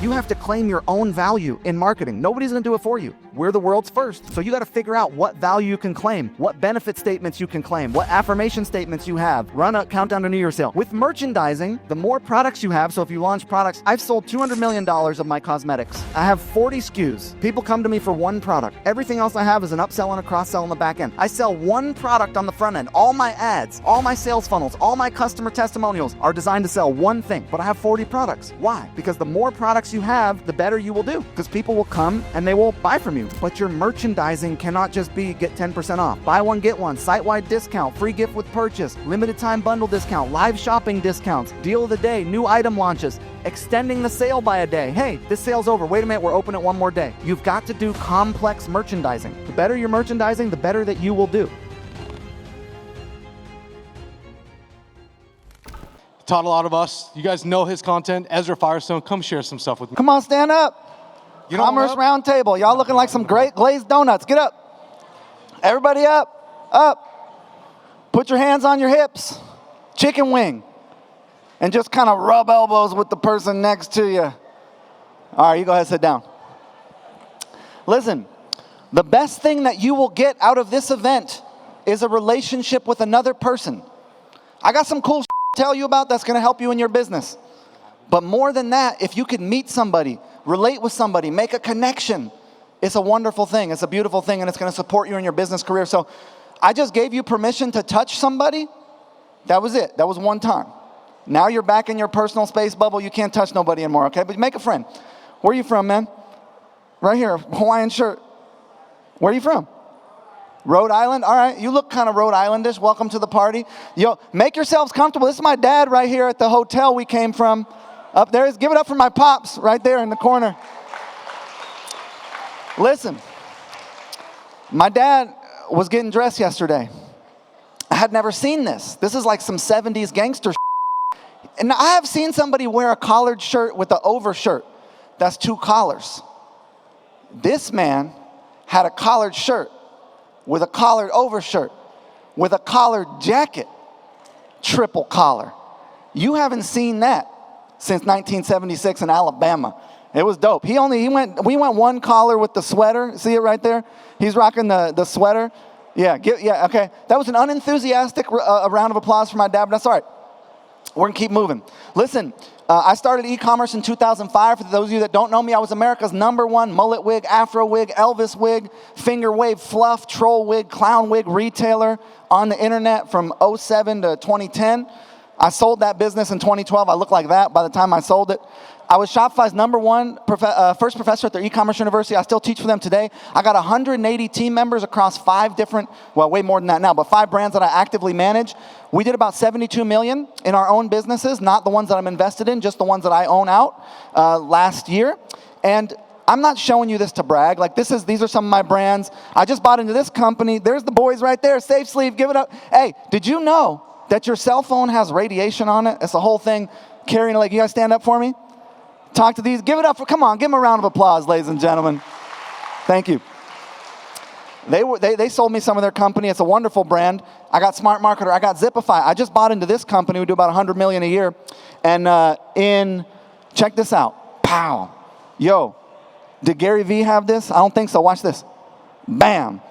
You have to claim your own value in marketing. Nobody's gonna do it for you. We're the world's first. So you gotta figure out what value you can claim, what benefit statements you can claim, what affirmation statements you have. Run a countdown to New Year's sale. With merchandising, the more products you have, so if you launch products, I've sold $200 million of my cosmetics. I have 40 SKUs. People come to me for one product. Everything else I have is an upsell and a cross-sell on the back end. I sell one product on the front end. All my ads, all my sales funnels, all my customer testimonials are designed to sell one thing, but I have 40 products. Why? Because the more products you have, the better you will do, because people will come and they will buy from you. But your merchandising cannot just be get 10% off, buy one, get one, site-wide discount, free gift with purchase, limited time bundle discount, live shopping discounts, deal of the day, new item launches, extending the sale by a day. Hey, this sale's over. Wait a minute, we're open at one more day. You've got to do complex merchandising. The better your merchandising, the better that you will do. Taught a lot of us. You guys know his content. Ezra Firestone, come share some stuff with me. Come on, stand up. Commerce Roundtable. Y'all looking like some great glazed donuts. Get up. Everybody up. Up. Put your hands on your hips. Chicken wing. And just kind of rub elbows with the person next to you. All right, you go ahead and sit down. Listen, the best thing that you will get out of this event is a relationship with another person. I got some cool to tell you about that's going to help you in your business. But more than that, if you can meet somebody, relate with somebody, make a connection, it's a wonderful thing. It's a beautiful thing, and it's going to support you in your business career. So I just gave you permission to touch somebody. That was it. That was one time. Now you're back in your personal space bubble. You can't touch nobody anymore, okay? But make a friend. Where are you from, man? Right here, Hawaiian shirt. Where are you from? Rhode Island? All right, you look kind of Rhode Islandish. Welcome to the party. Yo, make yourselves comfortable. This is my dad right here at the hotel we came from. Up there. Give it up for my pops right there in the corner. Listen, my dad was getting dressed yesterday. I had never seen this. This is like some 70s gangster And I have seen somebody wear a collared shirt with an overshirt. That's two collars. This man had a collared shirt with a collared overshirt with a collared jacket, triple collar. You haven't seen that since 1976 in Alabama. It was dope. We went one collar with the sweater. See it right there? He's rocking the sweater. Yeah, okay. That was an unenthusiastic round of applause for my dad, but that's all right. We're going to keep moving. Listen, I started e-commerce in 2005. For those of you that don't know me, I was America's #1 mullet wig, afro wig, Elvis wig, finger wave fluff, troll wig, clown wig retailer on the internet from 2007 to 2010. I sold that business in 2012. I looked like that by the time I sold it. I was Shopify's #1 first professor at their e-commerce university. I still teach for them today. I got 180 team members across 5 different, well, way more than that now, but 5 brands that I actively manage. We did about 72 million in our own businesses, not the ones that I'm invested in, just the ones that I own out last year. And I'm not showing you this to brag. Like these are some of my brands. I just bought into this company. There's the boys right there. Safe Sleeve, give it up. Hey, did you know that your cell phone has radiation on it? It's the whole thing. Carrying it, like, you guys stand up for me? Talk to these. Give it up. Come on. Give them a round of applause, ladies and gentlemen. Thank you. They sold me some of their company. It's a wonderful brand. I got Smart Marketer. I got Zipify. I just bought into this company. We do about 100 million a year. And check this out. Pow. Yo, did Gary Vee have this? I don't think so. Watch this. Bam.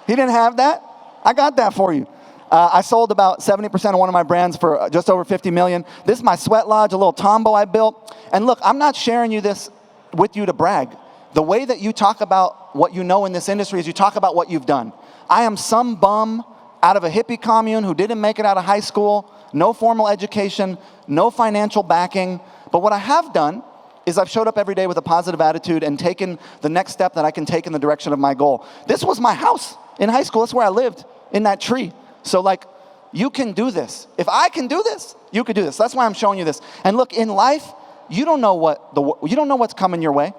He didn't have that. I got that for you. I sold about 70% of one of my brands for just over 50 million. This is my sweat lodge, a little Tombow I built. And look, I'm not sharing you this with you to brag. The way that you talk about what you know in this industry is you talk about what you've done. I am some bum out of a hippie commune who didn't make it out of high school, no formal education, no financial backing. But what I have done is I've showed up every day with a positive attitude and taken the next step that I can take in the direction of my goal. This was my house in high school. That's where I lived, in that tree. So like, you can do this. If I can do this, you can do this. That's why I'm showing you this. And look, in life, you don't know what's coming your way.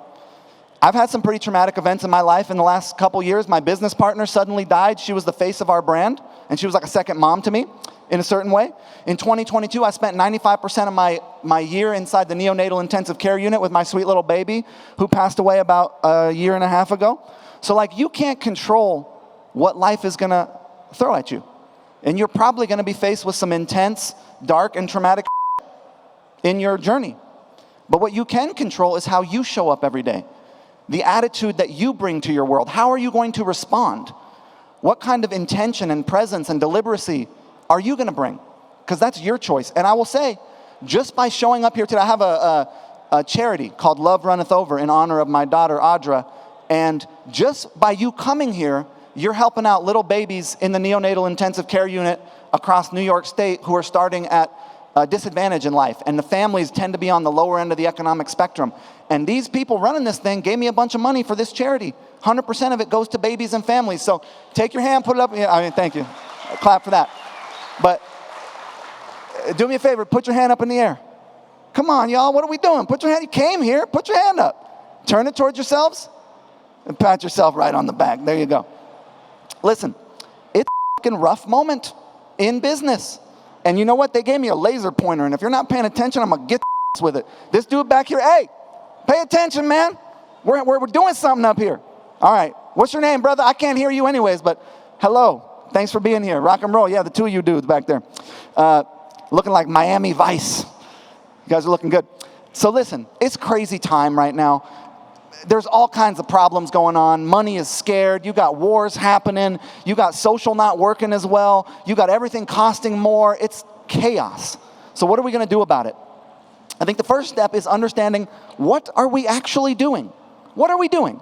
I've had some pretty traumatic events in my life in the last couple years. My business partner suddenly died. She was the face of our brand, and she was like a second mom to me in a certain way. In 2022, I spent 95% of my year inside the neonatal intensive care unit with my sweet little baby who passed away about a year and a half ago. So like, you can't control what life is going to throw at you. And you're probably going to be faced with some intense, dark, and traumatic in your journey. But what you can control is how you show up every day. The attitude that you bring to your world. How are you going to respond? What kind of intention and presence and deliberacy are you going to bring? Because that's your choice. And I will say, just by showing up here today, I have a charity called Love Runneth Over in honor of my daughter, Audra. And just by you coming here, you're helping out little babies in the neonatal intensive care unit across New York State who are starting at a disadvantage in life. And the families tend to be on the lower end of the economic spectrum. And these people running this thing gave me a bunch of money for this charity. 100% of it goes to babies and families. So take your hand, put it up. Yeah, I mean, thank you. Clap for that. But do me a favor, put your hand up in the air. Come on, y'all, what are we doing? Put your hand, you came here, put your hand up. Turn it towards yourselves and pat yourself right on the back. There you go. Listen, it's a fucking rough moment in business. And you know what? They gave me a laser pointer, and if you're not paying attention, I'm going to get with it. This dude back here, hey, pay attention, man. We're doing something up here. All right, what's your name, brother? I can't hear you anyways, but hello. Thanks for being here. Rock and roll. Yeah, the two of you dudes back there. Looking like Miami Vice. You guys are looking good. So listen, it's crazy time right now. There's all kinds of problems going on. Money is scared. You got wars happening. You got social not working as well. You got everything costing more. It's chaos. So what are we going to do about it? I think the first step is understanding, what are we actually doing? What are we doing?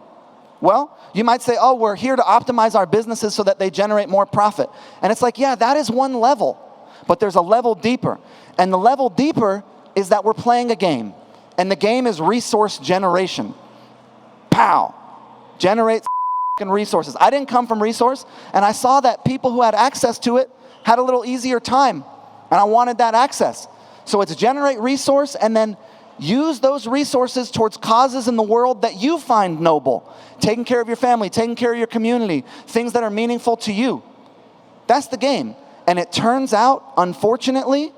Well, you might say, oh, we're here to optimize our businesses so that they generate more profit. And it's like, yeah, that is one level. But there's a level deeper. And the level deeper is that we're playing a game. And the game is resource generation. Pow. Generates resources. I didn't come from resource, and I saw that people who had access to it had a little easier time. And I wanted that access. So it's generate resource and then use those resources towards causes in the world that you find noble. Taking care of your family, taking care of your community, things that are meaningful to you. That's the game. And it turns out, unfortunately,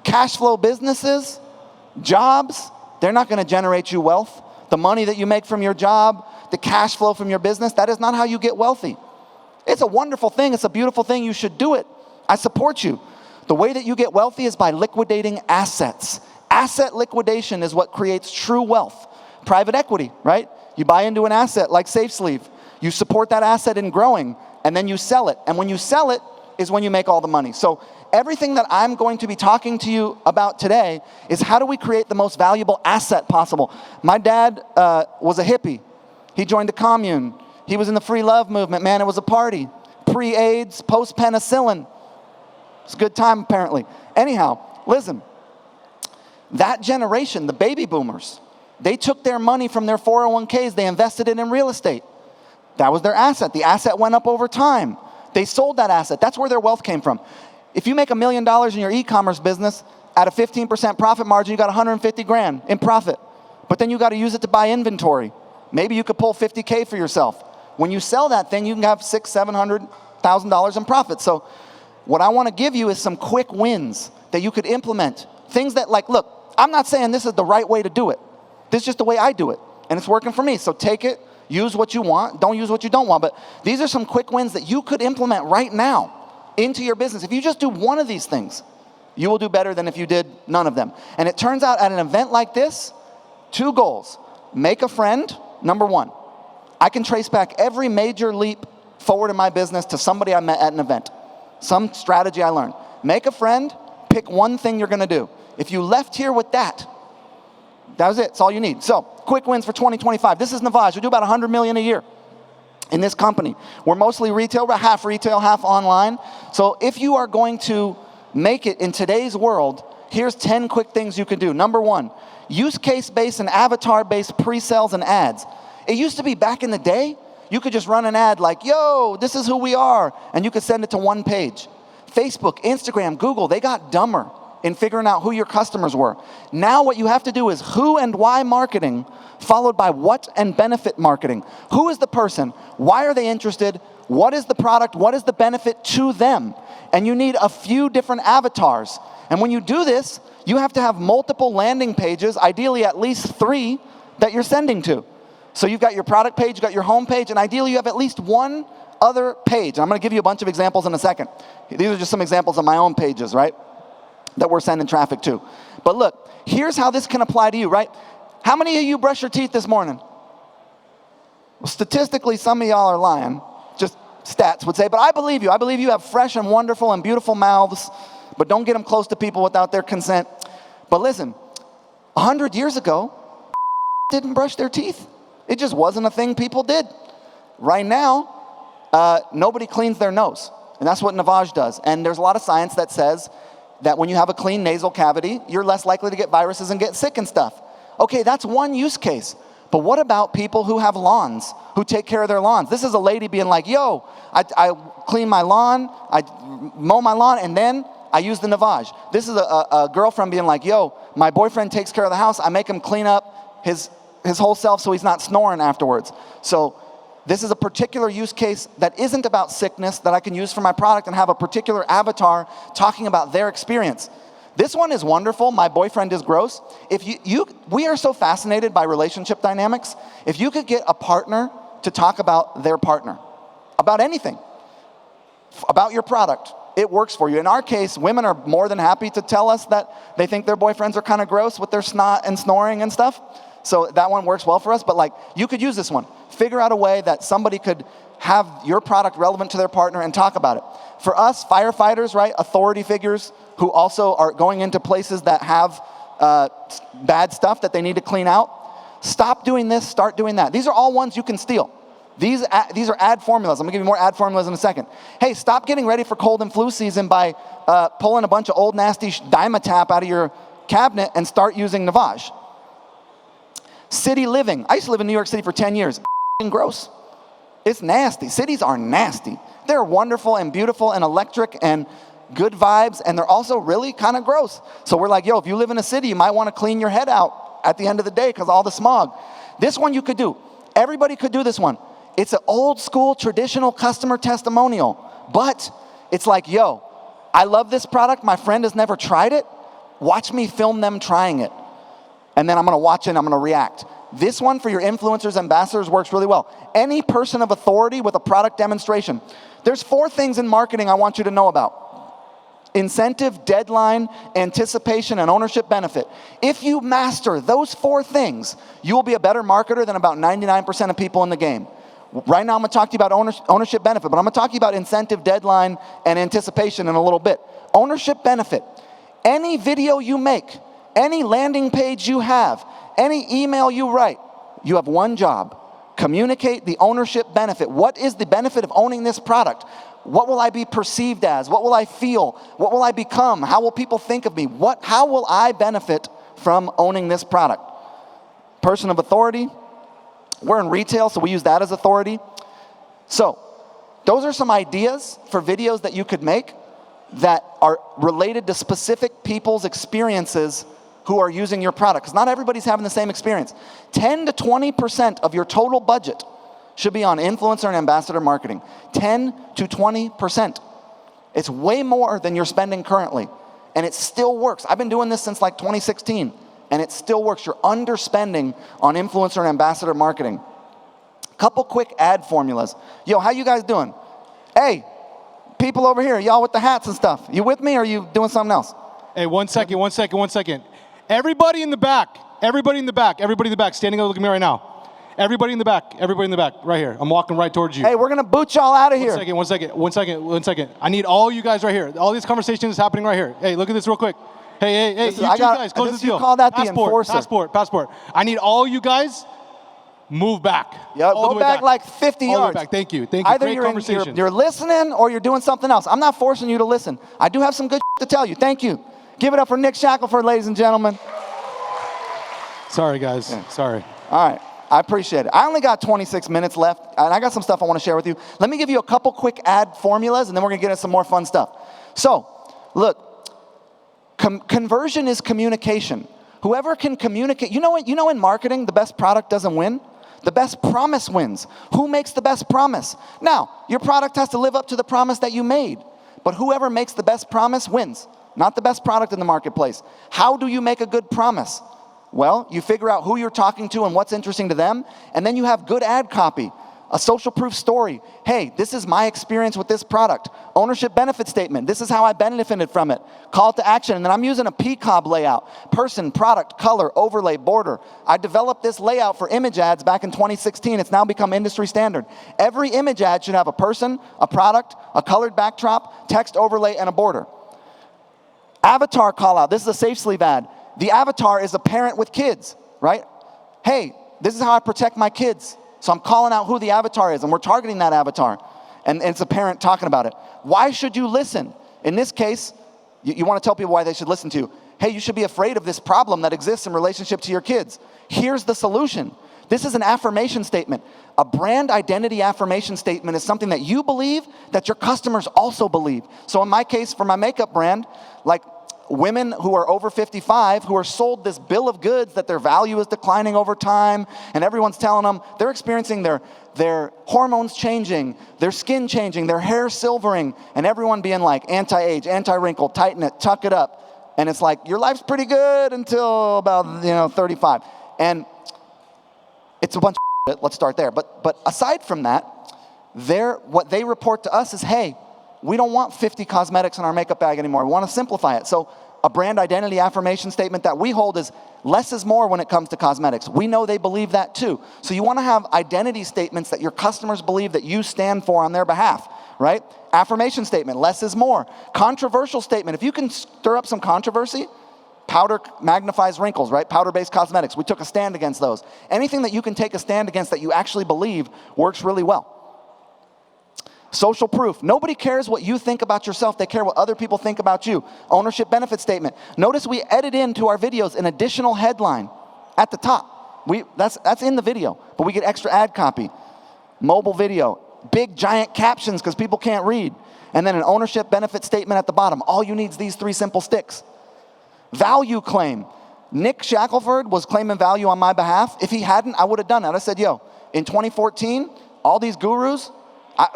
cash flow businesses, jobs, they're not going to generate you wealth. The money that you make from your job, the cash flow from your business, that is not how you get wealthy. It's a wonderful thing. It's a beautiful thing. You should do it. I support you. The way that you get wealthy is by liquidating assets. Asset liquidation is what creates true wealth. Private equity, right? You buy into an asset like SafeSleeve. You support that asset in growing, and then you sell it. And when you sell it is when you make all the money. So everything that I'm going to be talking to you about today is how do we create the most valuable asset possible. My dad was a hippie. He joined a commune. He was in the free love movement. Man, it was a party. Pre-AIDS, post-penicillin. It's a good time, apparently. Anyhow, listen. That generation, the baby boomers, they took their money from their 401ks. They invested it in real estate. That was their asset. The asset went up over time. They sold that asset. That's where their wealth came from. If you make $1 million in your e-commerce business at a 15% profit margin, you got 150 grand in profit. But then you got to use it to buy inventory. Maybe you could pull 50K for yourself. When you sell that thing, you can have $600,000, $700,000 in profit. So what I want to give you is some quick wins that you could implement. Things that, like, look, I'm not saying this is the right way to do it. This is just the way I do it. And it's working for me. So take it, use what you want, don't use what you don't want. But these are some quick wins that you could implement right now into your business. If you just do one of these things, you will do better than if you did none of them. And it turns out at an event like this, 2 goals. Make a friend, number 1. I can trace back every major leap forward in my business to somebody I met at an event. Some strategy I learned. Make a friend, pick one thing you're going to do. If you left here with that was it. It's all you need. So, quick wins for 2025. This is Navage. We do about $100 million a year in this company. We're mostly retail, about half retail, half online. So, if you are going to make it in today's world, here's 10 quick things you can do. Number 1, use case-based and avatar-based pre-sales and ads. It used to be back in the day, you could just run an ad like, yo, this is who we are, and you could send it to one page. Facebook, Instagram, Google, they got dumber in figuring out who your customers were. Now what you have to do is who and why marketing, followed by what and benefit marketing. Who is the person? Why are they interested? What is the product? What is the benefit to them? And you need a few different avatars. And when you do this, you have to have multiple landing pages, ideally at least 3, that you're sending to. So you've got your product page, you've got your home page, and ideally you have at least one other page. I'm going to give you a bunch of examples in a second. These are just some examples of my own pages, right? that we're sending traffic to. But look, here's how this can apply to you, right? How many of you brush your teeth this morning? Well, statistically, some of y'all are lying. Just stats would say, but I believe you. I believe you have fresh and wonderful and beautiful mouths, but don't get them close to people without their consent. But listen, 100 years ago, didn't brush their teeth. It just wasn't a thing people did. Right now, nobody cleans their nose, and that's what Navage does. And there's a lot of science that says that when you have a clean nasal cavity, you're less likely to get viruses and get sick and stuff. Okay, that's one use case. But what about people who have lawns, who take care of their lawns? This is a lady being like, yo, I clean my lawn, I mow my lawn, and then I use the Navage. This is a girlfriend being like, yo, my boyfriend takes care of the house, I make him clean up his whole self so he's not snoring afterwards. So this is a particular use case that isn't about sickness that I can use for my product and have a particular avatar talking about their experience. This one is wonderful. My boyfriend is gross. If we are so fascinated by relationship dynamics. If you could get a partner to talk about their partner, about anything, about your product, it works for you. In our case, women are more than happy to tell us that they think their boyfriends are kind of gross with their snot and snoring and stuff. So that one works well for us. But like, you could use this one. Figure out a way that somebody could have your product relevant to their partner and talk about it. For us, firefighters, right, authority figures who also are going into places that have bad stuff that they need to clean out, stop doing this, start doing that. These are all ones you can steal. These are ad formulas. I'm going to give you more ad formulas in a second. Hey, stop getting ready for cold and flu season by pulling a bunch of old nasty Dymatap out of your cabinet and start using Navage. City living. I used to live in New York City for 10 years. Gross. It's nasty. Cities are nasty. They're wonderful and beautiful and electric and good vibes, and they're also really kind of gross. So we're like, yo, if you live in a city, you might want to clean your head out at the end of the day because all the smog. This one you could do. Everybody could do this one. It's an old school traditional customer testimonial, but it's like, yo, I love this product. My friend has never tried it. Watch me film them trying it. And then I'm going to watch it and I'm going to react. This one for your influencers, ambassadors works really well. Any person of authority with a product demonstration. There's 4 things in marketing I want you to know about. Incentive, deadline, anticipation, and ownership benefit. If you master those 4 things, you will be a better marketer than about 99% of people in the game. Right now I'm going to talk to you about ownership benefit, but I'm going to talk to you about incentive, deadline, and anticipation in a little bit. Ownership benefit. Any video you make, any landing page you have, any email you write, you have one job. Communicate the ownership benefit. What is the benefit of owning this product? What will I be perceived as? What will I feel? What will I become? How will people think of me? How will I benefit from owning this product? Person of authority. We're in retail, so we use that as authority. So, those are some ideas for videos that you could make that are related to specific people's experiences who are using your product, because not everybody's having the same experience. 10 to 20% of your total budget should be on influencer and ambassador marketing. 10 to 20%. It's way more than you're spending currently, and it still works. I've been doing this since like 2016, and it still works. You're underspending on influencer and ambassador marketing. Couple quick ad formulas. Yo, how you guys doing? Hey, people over here, y'all with the hats and stuff. You with me, or are you doing something else? Hey, one second. Everybody in the back, standing up, look at me right now. Everybody in the back, right here. I'm walking right towards you. Hey, we're going to boot y'all out of here. One second. I need all you guys right here. All these conversations is happening right here. Hey, look at this real quick. Hey, you two guys, close this deal. You call that the enforcer. Passport. I need all you guys move back. Yeah, go back like 50 yards. All the way back. Thank you. Either Great conversation. You're listening or you're doing something else. I'm not forcing you to listen. I do have some good to tell you. Thank you. Give it up for Nick Shackelford, ladies and gentlemen. Sorry, guys. Yeah. Sorry. All right. I appreciate it. I only got 26 minutes left, and I got some stuff I want to share with you. Let me give you a couple quick ad formulas, and then we're going to get into some more fun stuff. So, look, conversion is communication. Whoever can communicate, you know in marketing, the best product doesn't win. The best promise wins. Who makes the best promise? Now, your product has to live up to the promise that you made, but whoever makes the best promise wins. Not the best product in the marketplace. How do you make a good promise? Well, you figure out who you're talking to and what's interesting to them, and then you have good ad copy. A social proof story. Hey, this is my experience with this product. Ownership benefit statement. This is how I benefited from it. Call to action. And then I'm using a PCOB layout. Person, product, color, overlay, border. I developed this layout for image ads back in 2016. It's now become industry standard. Every image ad should have a person, a product, a colored backdrop, text overlay, and a border. Avatar call out. This is a Safe Sleeve ad. The avatar is a parent with kids, right? Hey, this is how I protect my kids. So I'm calling out who the avatar is, and we're targeting that avatar. And it's a parent talking about it. Why should you listen? In this case, you want to tell people why they should listen to you. Hey, you should be afraid of this problem that exists in relationship to your kids. Here's the solution. This is an affirmation statement. A brand identity affirmation statement is something that you believe that your customers also believe. So in my case, for my makeup brand, like women who are over 55 who are sold this bill of goods that their value is declining over time, and everyone's telling them they're experiencing their hormones changing, their skin changing, their hair silvering, and everyone being like anti-age, anti-wrinkle, tighten it, tuck it up. And it's like, your life's pretty good until about 35. And it's a bunch of shit. Let's start there. But aside from that, what they report to us is, hey, we don't want 50 cosmetics in our makeup bag anymore. We want to simplify it. So a brand identity affirmation statement that we hold is less is more when it comes to cosmetics. We know they believe that too. So you want to have identity statements that your customers believe that you stand for on their behalf, right? Affirmation statement, less is more. Controversial statement. If you can stir up some controversy, powder magnifies wrinkles, right? Powder-based cosmetics. We took a stand against those. Anything that you can take a stand against that you actually believe works really well. Social proof. Nobody cares what you think about yourself. They care what other people think about you. Ownership benefit statement. Notice we edit into our videos an additional headline at the top. That's in the video, but we get extra ad copy. Mobile video. Big giant captions because people can't read. And then an ownership benefit statement at the bottom. All you need is these 3 simple sticks. Value claim. Nick Shackelford was claiming value on my behalf. If he hadn't, I would have done it. I said, yo, in 2014, all these gurus,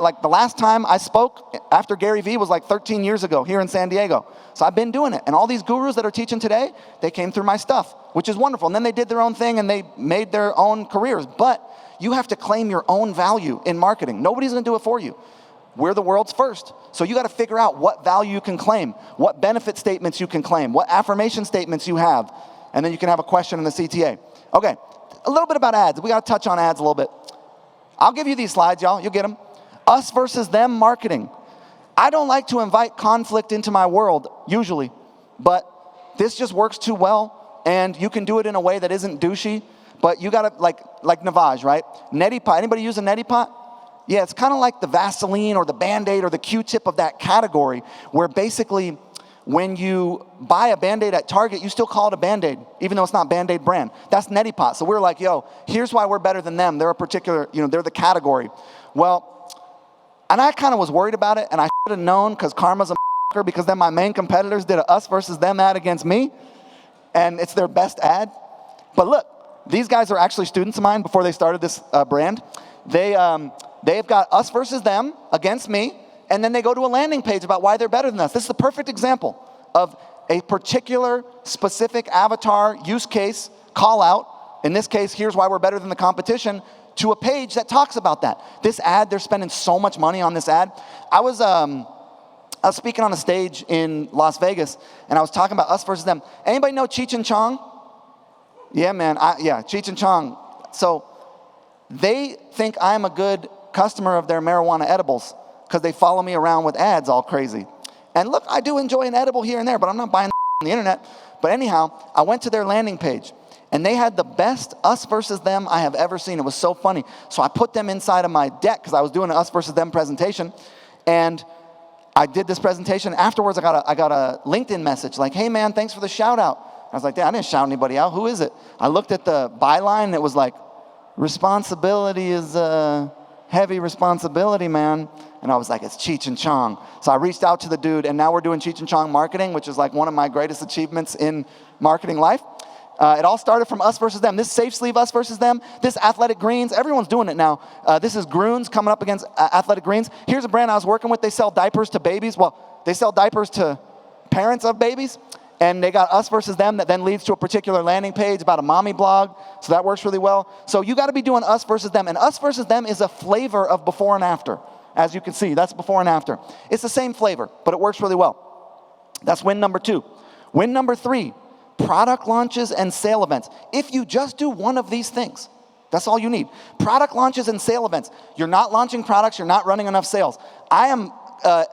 like the last time I spoke after Gary Vee was like 13 years ago here in San Diego. So I've been doing it. And all these gurus that are teaching today, they came through my stuff, which is wonderful. And then they did their own thing and they made their own careers. But you have to claim your own value in marketing. Nobody's going to do it for you. We're the world's first. So you got to figure out what value you can claim, what benefit statements you can claim, what affirmation statements you have. And then you can have a question in the CTA. Okay, a little bit about ads. We got to touch on ads a little bit. I'll give you these slides, y'all. You'll get them. Us versus them marketing. I don't like to invite conflict into my world, usually, but this just works too well, and you can do it in a way that isn't douchey, but you gotta, like Navage, right? Neti Pot, anybody use a Neti Pot? Yeah, it's kind of like the Vaseline or the Band-Aid or the Q-tip of that category, where basically when you buy a Band-Aid at Target, you still call it a Band-Aid, even though it's not Band-Aid brand. That's Neti Pot. So we're like, yo, here's why we're better than them. They're a particular, they're the category. Well, and I kind of was worried about it, and I should have known because karma's a motherfucker, because then my main competitors did a us versus them ad against me, and it's their best ad. But look, these guys are actually students of mine before they started this brand. They've got us versus them against me, and then they go to a landing page about why they're better than us. This is the perfect example of a particular specific avatar use case call out. In this case, here's why we're better than the competition, to a page that talks about that. This ad, they're spending so much money on this ad. I was speaking on a stage in Las Vegas, and I was talking about us versus them. Anybody know Cheech and Chong? Yeah, man. Cheech and Chong. So they think I'm a good customer of their marijuana edibles because they follow me around with ads all crazy. And look, I do enjoy an edible here and there, but I'm not buying on the internet. But anyhow, I went to their landing page, and they had the best us versus them I have ever seen. It was so funny. So I put them inside of my deck because I was doing an us versus them presentation. And I did this presentation. Afterwards, I got a LinkedIn message like, hey, man, thanks for the shout out. I was like, I didn't shout anybody out. Who is it? I looked at the byline, and it was like, responsibility is heavy responsibility, man. And I was like, it's Cheech and Chong. So I reached out to the dude, and now we're doing Cheech and Chong marketing, which is like one of my greatest achievements in marketing life. It all started from us versus them. This Safe Sleeve, us versus them. This Athletic Greens, everyone's doing it now. This is Groons coming up against Athletic Greens. Here's a brand I was working with. They sell diapers to babies. Well, they sell diapers to parents of babies. And they got us versus them that then leads to a particular landing page about a mommy blog. So that works really well. So you got to be doing us versus them. And us versus them is a flavor of before and after. As you can see, that's before and after. It's the same flavor, but it works really well. That's win number 2. Win number 3, product launches and sale events. If you just do one of these things, that's all you need. Product launches and sale events. You're not launching products. You're not running enough sales. I am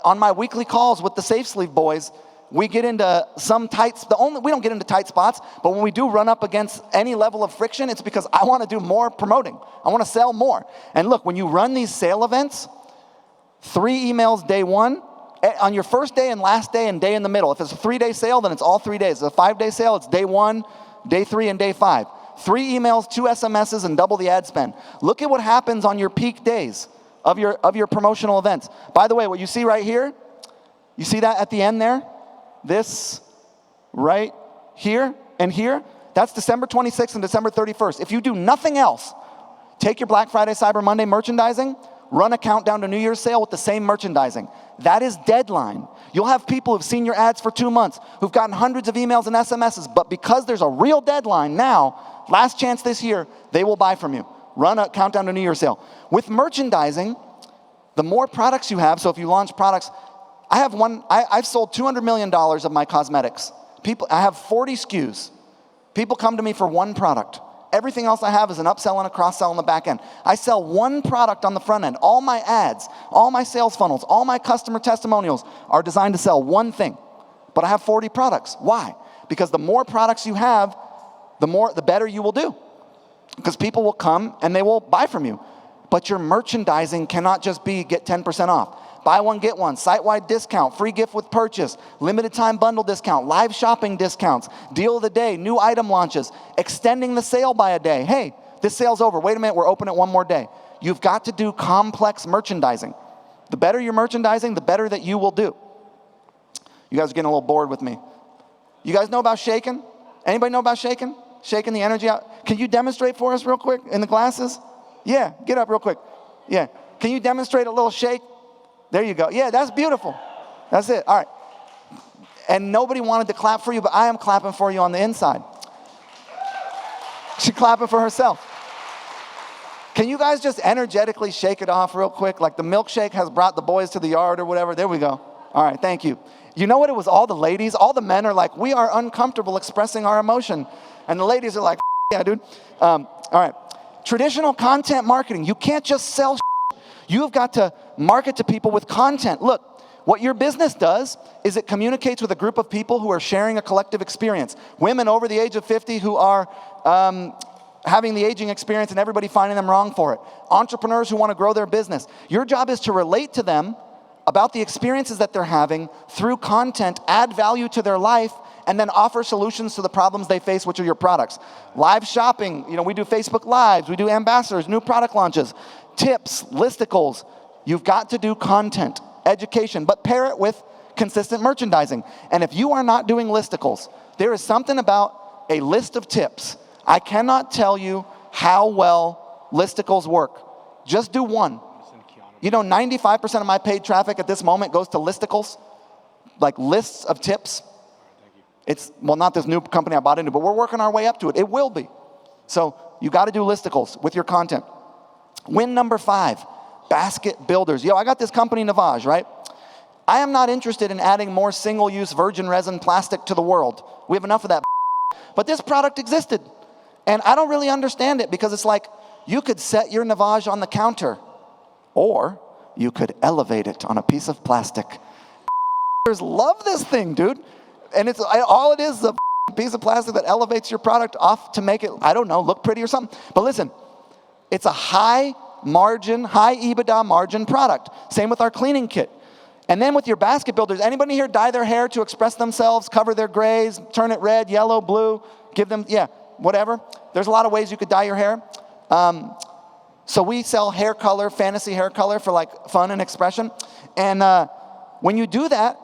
on my weekly calls with the Safe Sleeve boys. We get into some we don't get into tight spots, but when we do run up against any level of friction, it's because I want to do more promoting. I want to sell more. And look, when you run these sale events, 3 emails day 1, on your first day and last day and day in the middle. If it's a 3-day sale, then it's all 3 days. If it's a 5-day sale, it's day 1, day 3, and day 5. 3 emails, 2 SMSs, and double the ad spend. Look at what happens on your peak days of your promotional events. By the way, what you see right here, you see that at the end there? This right here and here, that's December 26th and December 31st. If you do nothing else, take your Black Friday, Cyber Monday merchandising, run a countdown to New Year's sale with the same merchandising. That is deadline. You'll have people who've seen your ads for 2 months, who've gotten hundreds of emails and SMSs, but because there's a real deadline now, last chance this year, they will buy from you. Run a countdown to New Year's sale. With merchandising, the more products you have, so if you launch products, I've sold $200 million of my cosmetics. I have 40 SKUs. People come to me for one product. Everything else I have is an upsell and a cross-sell on the back end. I sell one product on the front end. All my ads, all my sales funnels, all my customer testimonials are designed to sell one thing. But I have 40 products. Why? Because the more products you have, the better you will do. Because people will come and they will buy from you. But your merchandising cannot just be get 10% off. Buy one, get one, site-wide discount, free gift with purchase, limited time bundle discount, live shopping discounts, deal of the day, new item launches, extending the sale by a day. Hey, this sale's over. Wait a minute, we're open it one more day. You've got to do complex merchandising. The better your merchandising, the better that you will do. You guys are getting a little bored with me. You guys know about shaking? Anybody know about shaking? Shaking the energy out? Can you demonstrate for us real quick in the glasses? Yeah, get up real quick. Yeah, can you demonstrate a little shake? There you go. Yeah, that's beautiful. That's it. All right. And nobody wanted to clap for you, but I am clapping for you on the inside. She's clapping for herself. Can you guys just energetically shake it off real quick? Like the milkshake has brought the boys to the yard or whatever. There we go. All right, thank you. You know what? It was all the ladies. All the men are like, we are uncomfortable expressing our emotion. And the ladies are like, yeah, dude. All right. Traditional content marketing. You can't just sell. You've got to market to people with content. Look, what your business does is it communicates with a group of people who are sharing a collective experience. Women over the age of 50 who are having the aging experience and everybody finding them wrong for it. Entrepreneurs who want to grow their business. Your job is to relate to them about the experiences that they're having through content, add value to their life, and then offer solutions to the problems they face, which are your products. Live shopping, we do Facebook Lives, we do ambassadors, new product launches, tips, listicles. You've got to do content, education, but pair it with consistent merchandising. And if you are not doing listicles, there is something about a list of tips. I cannot tell you how well listicles work. Just do one. 95% of my paid traffic at this moment goes to listicles, like lists of tips. It's, not this new company I bought into, but we're working our way up to it. It will be. So you got to do listicles with your content. Win number 5, basket builders. I got this company, Navage, right? I am not interested in adding more single-use virgin resin plastic to the world. We have enough of that. But this product existed. And I don't really understand it because it's like you could set your Navage on the counter or you could elevate it on a piece of plastic. Love this thing, dude. And it's all it is a piece of plastic that elevates your product off to make it, I don't know, look pretty or something. But listen, it's a high margin, high EBITDA margin product. Same with our cleaning kit. And then with your basket builders, anybody here dye their hair to express themselves, cover their grays, turn it red, yellow, blue, give them, whatever. There's a lot of ways you could dye your hair. So we sell hair color, fantasy hair color for like fun and expression. And when you do that,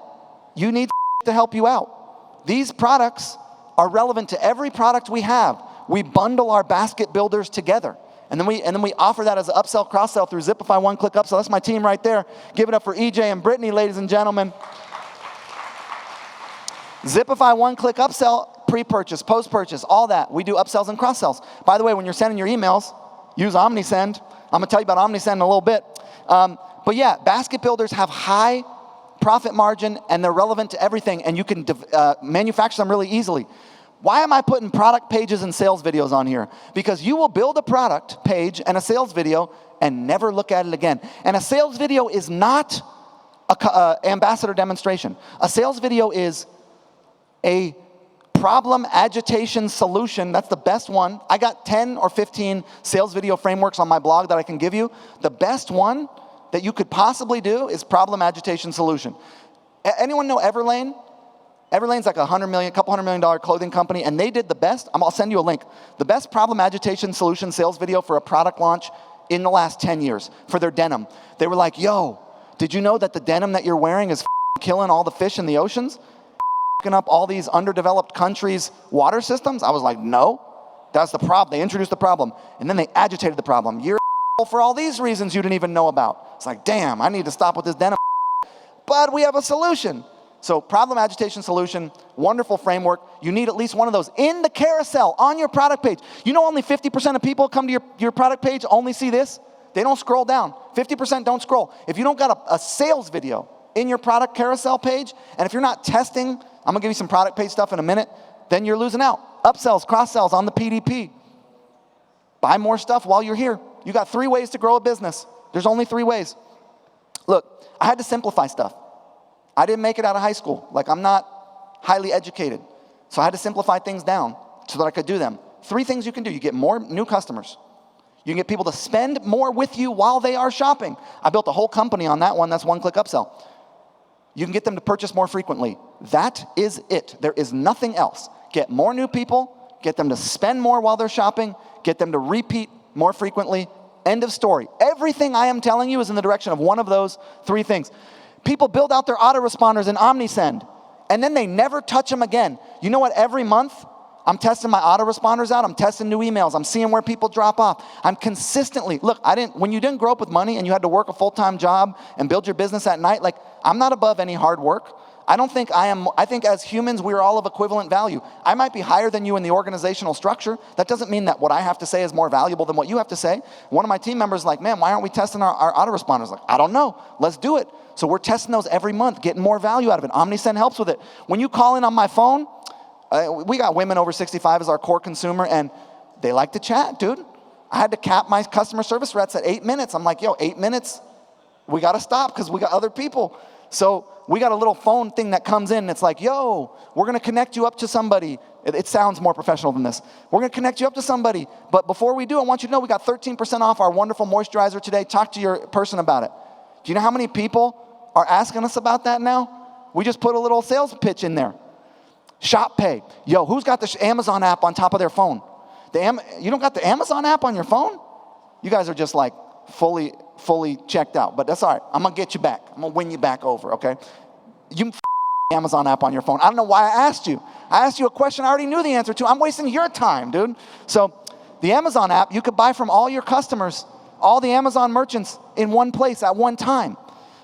you need to help you out. These products are relevant to every product we have. We bundle our basket builders together. And then we offer that as an upsell, cross-sell through Zipify one-click upsell. That's my team right there. Give it up for EJ and Brittany, ladies and gentlemen. Zipify one-click upsell, pre-purchase, post-purchase, all that. We do upsells and cross-sells. By the way, when you're sending your emails, use OmniSend. I'm going to tell you about OmniSend in a little bit. But yeah, basket builders have high profit margin, and they're relevant to everything, and you can manufacture them really easily. Why am I putting product pages and sales videos on here? Because you will build a product page and a sales video and never look at it again. And a sales video is not an ambassador demonstration. A sales video is a problem agitation solution. That's the best one. I got 10 or 15 sales video frameworks on my blog that I can give you. The best one that you could possibly do is problem agitation solution. Anyone know Everlane? Everlane's like couple $100 million clothing company, and they did the best. I'll send you a link. The best problem agitation solution sales video for a product launch in the last 10 years for their denim. They were like, yo, did you know that the denim that you're wearing is killing all the fish in the oceans? Up all these underdeveloped countries' water systems? I was like, no, that's the problem. They introduced the problem, and then they agitated the problem. You're for all these reasons you didn't even know about. It's like, damn, I need to stop with this denim. But we have a solution. So problem agitation solution, wonderful framework. You need at least one of those in the carousel on your product page. You know only 50% of people come to your product page only see this? They don't scroll down. 50% don't scroll. If you don't got a sales video in your product carousel page, and if you're not testing, I'm going to give you some product page stuff in a minute, then you're losing out. Upsells, cross-sells on the PDP. Buy more stuff while you're here. You got 3 ways to grow a business. There's only 3 ways. Look, I had to simplify stuff. I didn't make it out of high school. Like, I'm not highly educated. So I had to simplify things down so that I could do them. 3 things you can do. You get more new customers. You can get people to spend more with you while they are shopping. I built a whole company on that one. That's one-click upsell. You can get them to purchase more frequently. That is it. There is nothing else. Get more new people, get them to spend more while they're shopping, get them to repeat more frequently. End of story. Everything I am telling you is in the direction of one of those 3 things. People build out their autoresponders in OmniSend, and then they never touch them again. You know what? Every month, I'm testing my autoresponders out. I'm testing new emails. I'm seeing where people drop off. I'm consistently, look, when you didn't grow up with money and you had to work a full-time job and build your business at night, like, I'm not above any hard work. I think as humans, we're all of equivalent value. I might be higher than you in the organizational structure. That doesn't mean that what I have to say is more valuable than what you have to say. One of my team members is like, man, why aren't we testing our autoresponders? Like, I don't know. Let's do it. So we're testing those every month, getting more value out of it. OmniSend helps with it. When you call in on my phone, we got women over 65 as our core consumer, and they like to chat, dude. I had to cap my customer service reps at 8 minutes. I'm like, yo, 8 minutes, we got to stop because we got other people. So we got a little phone thing that comes in, and it's like, yo, we're going to connect you up to somebody. It sounds more professional than this. We're going to connect you up to somebody. But before we do, I want you to know we got 13% off our wonderful moisturizer today. Talk to your person about it. Do you know how many people are asking us about that now? We just put a little sales pitch in there. Shop Pay. Yo, who's got the Amazon app on top of their phone? You don't got the Amazon app on your phone? You guys are just like fully checked out, but that's all right. I'm going to get you back. I'm going to win you back over, okay? You Amazon app on your phone. I don't know why I asked you. I asked you a question I already knew the answer to. I'm wasting your time, dude. So the Amazon app, you could buy from all your customers, all the Amazon merchants in one place at one time.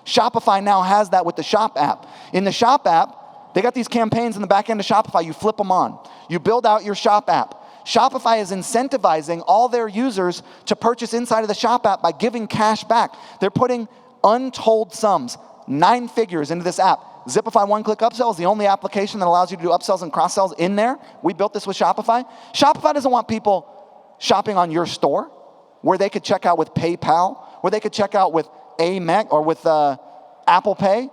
Shopify now has that with the Shop app. In the Shop app, they got these campaigns in the back end of Shopify. You flip them on. You build out your Shop app. Shopify is incentivizing all their users to purchase inside of the Shop app by giving cash back. They're putting untold sums, 9 figures into this app. Zipify one-click upsell is the only application that allows you to do upsells and cross-sells in there. We built this with Shopify. Shopify doesn't want people shopping on your store where they could check out with PayPal, where they could check out with Amex or with Apple Pay,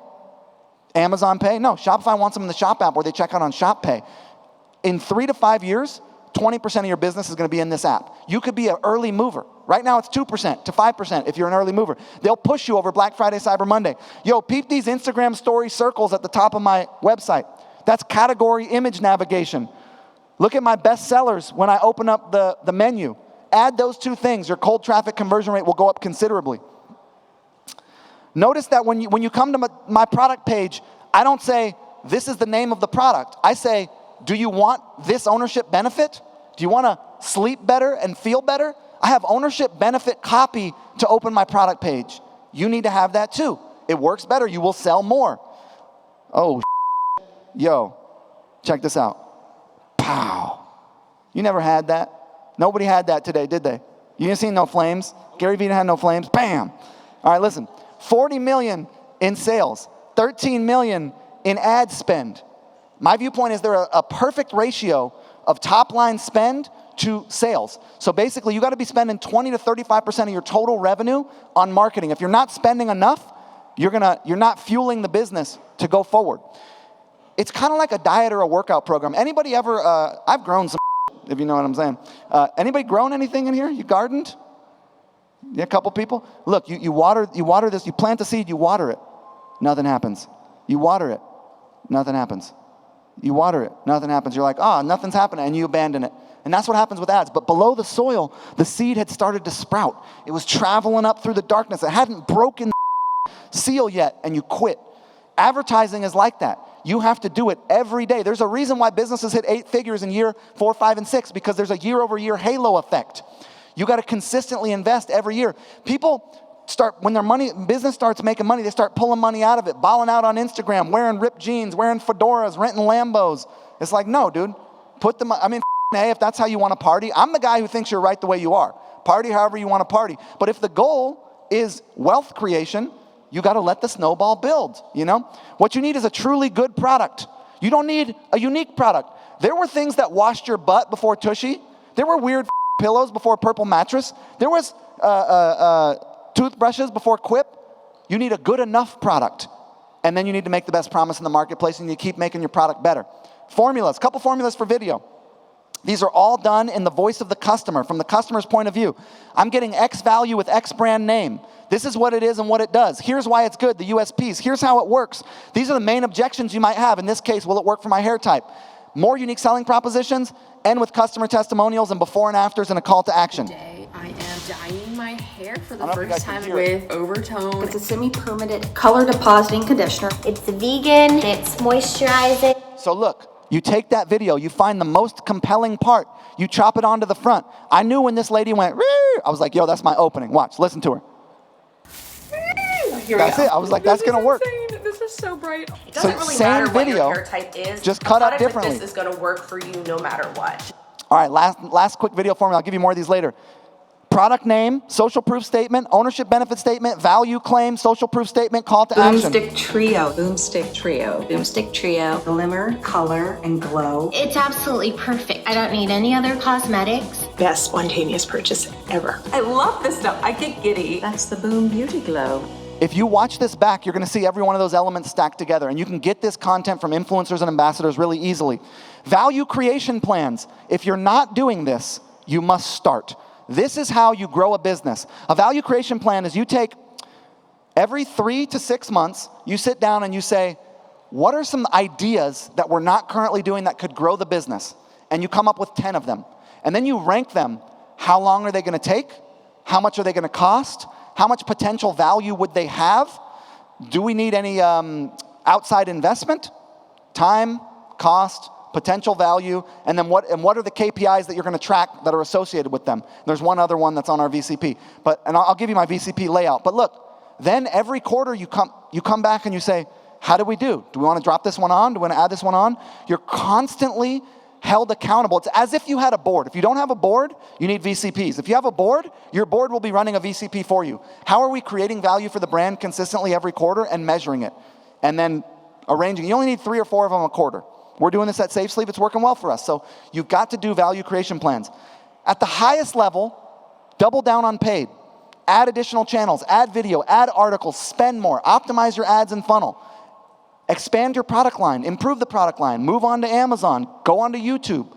Amazon Pay. No, Shopify wants them in the Shop app where they check out on Shop Pay. In 3 to 5 years, 20% of your business is going to be in this app. You could be an early mover. Right now, it's 2% to 5% if you're an early mover. They'll push you over Black Friday, Cyber Monday. Yo, peep these Instagram story circles at the top of my website. That's category image navigation. Look at my best sellers when I open up the menu. Add those 2 things. Your cold traffic conversion rate will go up considerably. Notice that when you come to my product page, I don't say, this is the name of the product. I say, do you want this ownership benefit? Do you want to sleep better and feel better? I have ownership benefit copy to open my product page. You need to have that too. It works better. You will sell more. Oh, yo. Check this out. Pow. You never had that? Nobody had that today, did they? You didn't see no flames? Gary Vee had no flames? Bam. All right, listen. 40 million in sales, 13 million in ad spend. My viewpoint is they're a perfect ratio of top line spend to sales. So basically, you got to be spending 20 to 35% of your total revenue on marketing. If you're not spending enough, you're not fueling the business to go forward. It's kind of like a diet or a workout program. Anybody ever, I've grown some, if you know what I'm saying. Anybody grown anything in here? You gardened? Yeah, a couple people? Look, you water this, you plant a seed, you water it. Nothing happens. You water it. Nothing happens. You water it. Nothing happens. You're like, nothing's happening, and you abandon it. And that's what happens with ads. But below the soil, the seed had started to sprout. It was traveling up through the darkness. It hadn't broken the seal yet, and you quit. Advertising is like that. You have to do it every day. There's a reason why businesses hit 8 figures in year 4, 5, and 6, because there's a year-over-year halo effect. You got to consistently invest every year. People start, when their business starts making money, they start pulling money out of it, balling out on Instagram, wearing ripped jeans, wearing fedoras, renting Lambos. It's like, no, dude, put the money, hey, if that's how you want to party, I'm the guy who thinks you're right the way you are. Party however you want to party. But if the goal is wealth creation, you got to let the snowball build, you know? What you need is a truly good product. You don't need a unique product. There were things that washed your butt before Tushy. There were weird pillows before Purple Mattress. There was toothbrushes before Quip. You need a good enough product. And then you need to make the best promise in the marketplace, and you keep making your product better. Formulas, couple formulas for video. These are all done in the voice of the customer, from the customer's point of view. I'm getting X value with X brand name. This is what it is and what it does. Here's why it's good, the USPs. Here's how it works. These are the main objections you might have. In this case, will it work for my hair type? More unique selling propositions, and with customer testimonials and before and afters and a call to action. Today, I am dyeing my hair for the first time with Overtone. It's a semi-permanent color depositing conditioner. It's vegan, it's moisturizing. So look, you take that video, you find the most compelling part, you chop it onto the front. I knew when this lady went, I was like, yo, that's my opening. Watch, listen to her. That's it. I was like, that's gonna work. This is so bright. It doesn't really same matter what video, your hair type is. just cut up differently. This is gonna work for you no matter what. All right, last quick video for me. I'll give you more of these later. Product name, social proof statement, ownership benefit statement, value claim, social proof statement, call to action. Boomstick Trio. Boomstick Trio. Boomstick Trio. Glimmer, color, and glow. It's absolutely perfect. I don't need any other cosmetics. Best spontaneous purchase ever. I love this stuff. I get giddy. That's the Boom Beauty Glow. If you watch this back, you're going to see every one of those elements stacked together, and you can get this content from influencers and ambassadors really easily. Value creation plans. If you're not doing this, you must start. This is how you grow a business. A value creation plan is you take every 3 to 6 months, you sit down and you say, what are some ideas that we're not currently doing that could grow the business? And you come up with 10 of them. And then you rank them. How long are they going to take? How much are they going to cost? How much potential value would they have? Do we need any outside investment? Time, cost, potential value, and then what are the KPIs that you're going to track that are associated with them? There's one other one that's on our VCP. And I'll give you my VCP layout. But look, then every quarter you come back and you say, how do we do? Do we want to drop this one on? Do we want to add this one on? You're constantly held accountable. It's as if you had a board. If you don't have a board, you need VCPs. If you have a board, your board will be running a VCP for you. How are we creating value for the brand consistently every quarter and measuring it? And then arranging. You only need 3 or 4 of them a quarter. We're doing this at Safe Sleep. It's working well for us. So you've got to do value creation plans. At the highest level, double down on paid. Add additional channels, add video, add articles, spend more, optimize your ads and funnel. Expand your product line, improve the product line, move on to Amazon, go on to YouTube.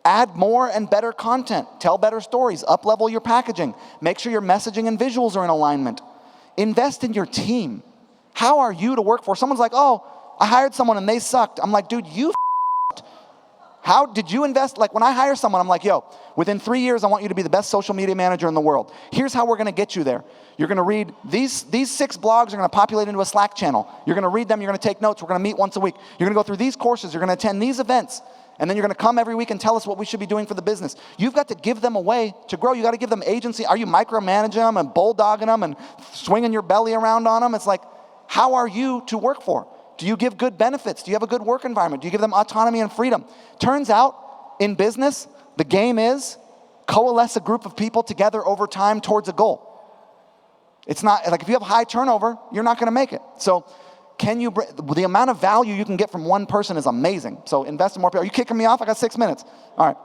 Add more and better content, tell better stories, up-level your packaging, make sure your messaging and visuals are in alignment. Invest in your team. How are you to work for? Someone's like, oh, I hired someone and they sucked. I'm like, dude, you f***ed. How did you invest? Like when I hire someone, I'm like, yo, within 3 years, I want you to be the best social media manager in the world. Here's how we're going to get you there. You're going to read these 6 blogs are going to populate into a Slack channel. You're going to read them. You're going to take notes. We're going to meet once a week. You're going to go through these courses. You're going to attend these events. And then you're going to come every week and tell us what we should be doing for the business. You've got to give them a way to grow. You got to give them agency. Are you micromanaging them and bulldogging them and swinging your belly around on them? It's like, how are you to work for? Do you give good benefits? Do you have a good work environment? Do you give them autonomy and freedom? Turns out, in business, the game is coalesce a group of people together over time towards a goal. It's not, like if you have high turnover, you're not gonna make it. So the amount of value you can get from one person is amazing. So invest in more people. Are you kicking me off? I got 6 minutes. All right.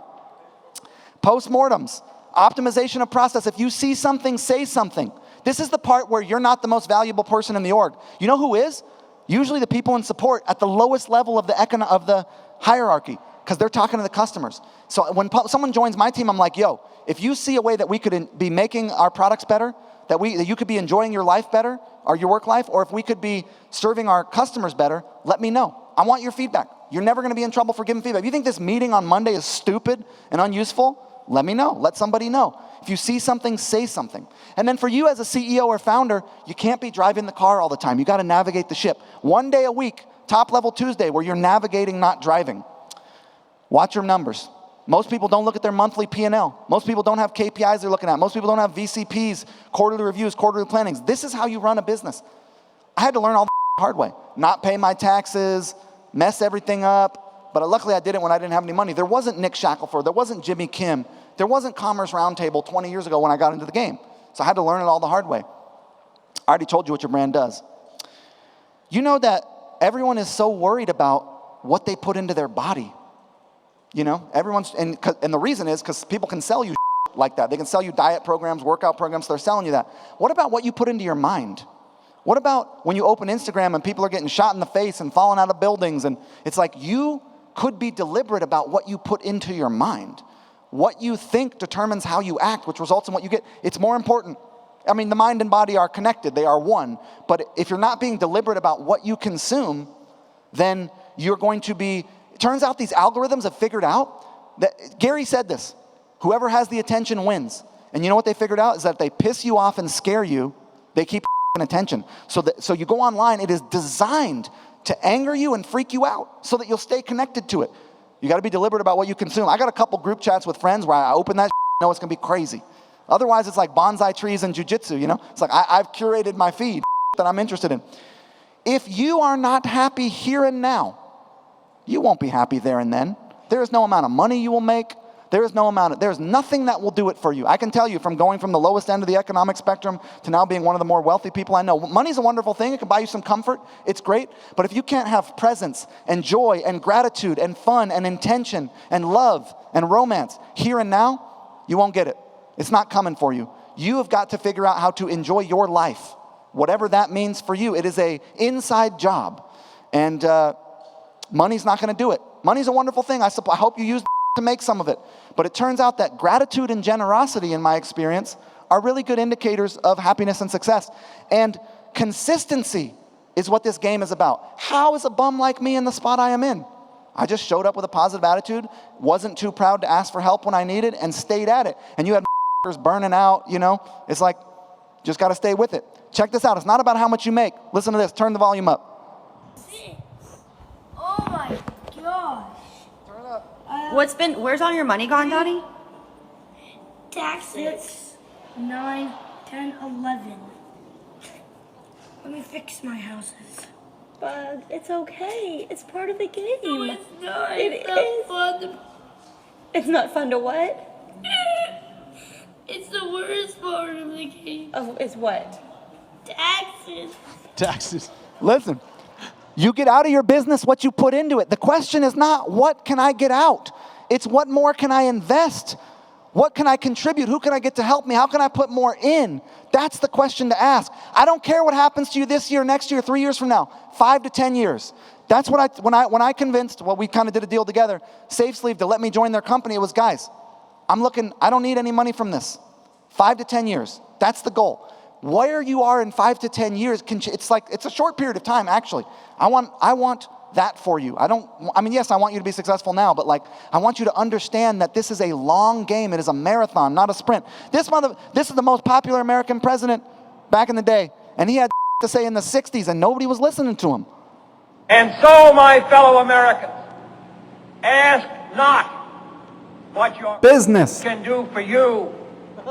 Postmortems, optimization of process. If you see something, say something. This is the part where you're not the most valuable person in the org. You know who is? Usually the people in support at the lowest level of the hierarchy, because they're talking to the customers. So when someone joins my team, I'm like, yo, if you see a way that we could be making our products better, that you could be enjoying your life better, or your work life, or if we could be serving our customers better, let me know. I want your feedback. You're never gonna be in trouble for giving feedback. If you think this meeting on Monday is stupid and unuseful, let me know. Let somebody know. If you see something, say something. And then for you as a CEO or founder, you can't be driving the car all the time. You gotta navigate the ship. One day a week, Top Level Tuesday, where you're navigating, not driving. Watch your numbers. Most people don't look at their monthly P&L. Most people don't have KPIs they're looking at. Most people don't have VCPs, quarterly reviews, quarterly plannings. This is how you run a business. I had to learn all the hard way. Not pay my taxes, mess everything up. But luckily I did it when I didn't have any money. There wasn't Nick Shackelford. There wasn't Jimmy Kim. There wasn't Commerce Roundtable 20 years ago when I got into the game. So I had to learn it all the hard way. I already told you what your brand does. You know that everyone is so worried about what they put into their body. You know, and the reason is because people can sell you like that. They can sell you diet programs, workout programs, so they're selling you that. What about what you put into your mind? What about when you open Instagram and people are getting shot in the face and falling out of buildings? And it's like you could be deliberate about what you put into your mind. What you think determines how you act, which results in what you get. It's more important. I mean, the mind and body are connected. They are one. But if you're not being deliberate about what you consume, then you're going to be... It turns out these algorithms have figured out that... Gary said this. Whoever has the attention wins. And you know what they figured out? Is that if they piss you off and scare you, they keep attention. So you go online, it is designed to anger you and freak you out so that you'll stay connected to it. You got to be deliberate about what you consume. I got a couple group chats with friends where I open that and know it's going to be crazy. Otherwise, it's like bonsai trees and jujitsu, you know? It's like I've curated my feed that I'm interested in. If you are not happy here and now, you won't be happy there and then. There is no amount of money you will make. There's nothing that will do it for you. I can tell you from going from the lowest end of the economic spectrum to now being one of the more wealthy people I know. Money's a wonderful thing. It can buy you some comfort. It's great. But if you can't have presence and joy and gratitude and fun and intention and love and romance here and now, you won't get it. It's not coming for you. You have got to figure out how to enjoy your life, whatever that means for you. It is an inside job. And money's not going to do it. Money's a wonderful thing. I hope you use to make some of it. But it turns out that gratitude and generosity, in my experience, are really good indicators of happiness and success. And consistency is what this game is about. How is a bum like me in the spot I am in? I just showed up with a positive attitude, wasn't too proud to ask for help when I needed, and stayed at it. And you had burning out, you know? It's like, just got to stay with it. Check this out. It's not about how much you make. Listen to this. Turn the volume up. Oh my gosh. Where's all your money gone, Daddy? Taxes. 6, 9, 10, 11. Let me fix my houses. But it's okay. It's part of the game. No, it's not. It's not fun. It's not fun to what? It's the worst part of the game. Oh, it's what? Taxes. Listen. You get out of your business what you put into it. The question is not, what can I get out? It's what more can I invest? What can I contribute? Who can I get to help me? How can I put more in? That's the question to ask. I don't care what happens to you this year, next year, 3 years from now, 5 to 10 years. That's what when I convinced, well, we kind of did a deal together, Safe Sleeve to let me join their company. It was, guys, I don't need any money from this. 5 to 10 years. That's the goal. Where you are in 5 to 10 years, it's a short period of time, actually. I want that for you. Yes, I want you to be successful now, but I want you to understand that this is a long game. It is a marathon, not a sprint. This is the most popular American president back in the day, and he had to say in the 60s, and nobody was listening to him. And so, my fellow Americans, ask not what your business can do for you.